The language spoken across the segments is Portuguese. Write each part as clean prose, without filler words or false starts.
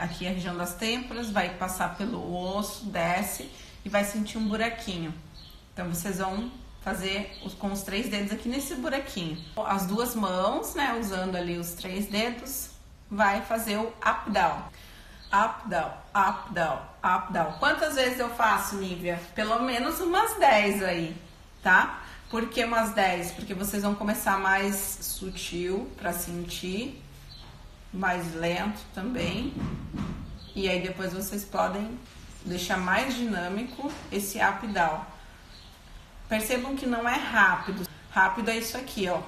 aqui a região das têmporas, vai passar pelo osso, desce e vai sentir um buraquinho. Então vocês vão fazer com os 3 dedos aqui nesse buraquinho. As 2 mãos, né, usando ali os 3 dedos, vai fazer o up down. Up down, up down, up down. Quantas vezes eu faço, Nívia? Pelo menos umas 10 aí, tá? Por que umas 10? Porque vocês vão começar mais sutil para sentir, mais lento também. E aí depois vocês podem deixar mais dinâmico esse up down. Percebam que não é rápido. Rápido é isso aqui, ó.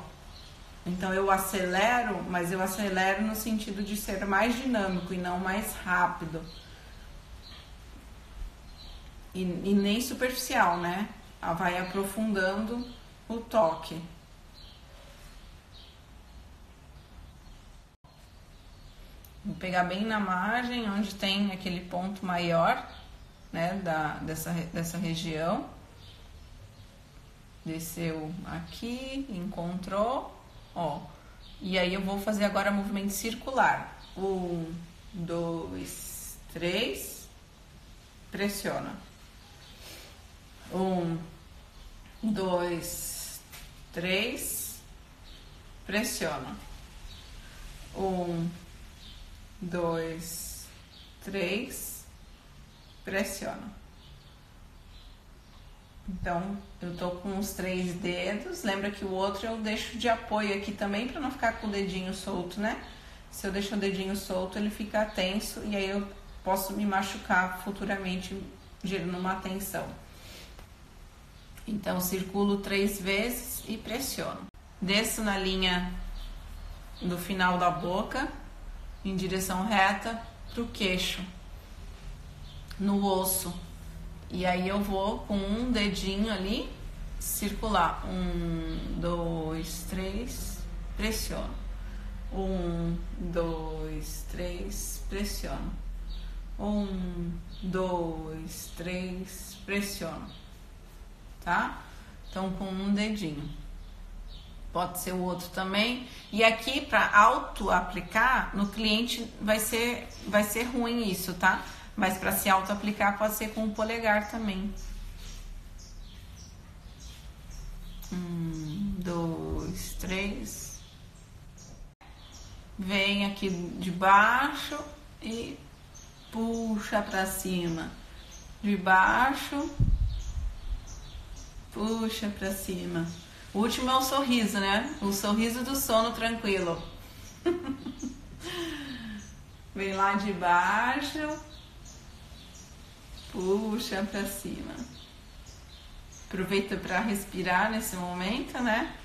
Então eu acelero, mas eu acelero no sentido de ser mais dinâmico e não mais rápido. E nem superficial, né? Vai aprofundando o toque. Vou pegar bem na margem, onde tem aquele ponto maior, né, dessa região. Desceu aqui, encontrou, ó. E aí eu vou fazer agora movimento circular. 1, 2, 3, pressiona. 1, 2, 3, pressiona. 1, 2, 3, pressiona. Então, eu tô com os 3 dedos. Lembra que o outro eu deixo de apoio aqui também para não ficar com o dedinho solto, né? Se eu deixo o dedinho solto, ele fica tenso e aí eu posso me machucar futuramente gerando uma tensão. Então, circulo 3 vezes e pressiono. Desço na linha do final da boca, em direção reta pro queixo, no osso. E aí eu vou com um dedinho ali circular. 1, 2, 3, pressiono. 1, 2, 3, pressiono. 1, 2, 3, pressiono. Tá? Então com um dedinho. Pode ser o outro também. E aqui para auto aplicar no cliente vai ser ruim isso, tá? Mas para se auto-aplicar pode ser com o polegar também. 1, 2, 3. Vem aqui de baixo e puxa para cima. De baixo, puxa para cima. O último é o sorriso, né? O sorriso do sono tranquilo. Vem lá de baixo. Puxa pra cima. Aproveita para respirar nesse momento, né?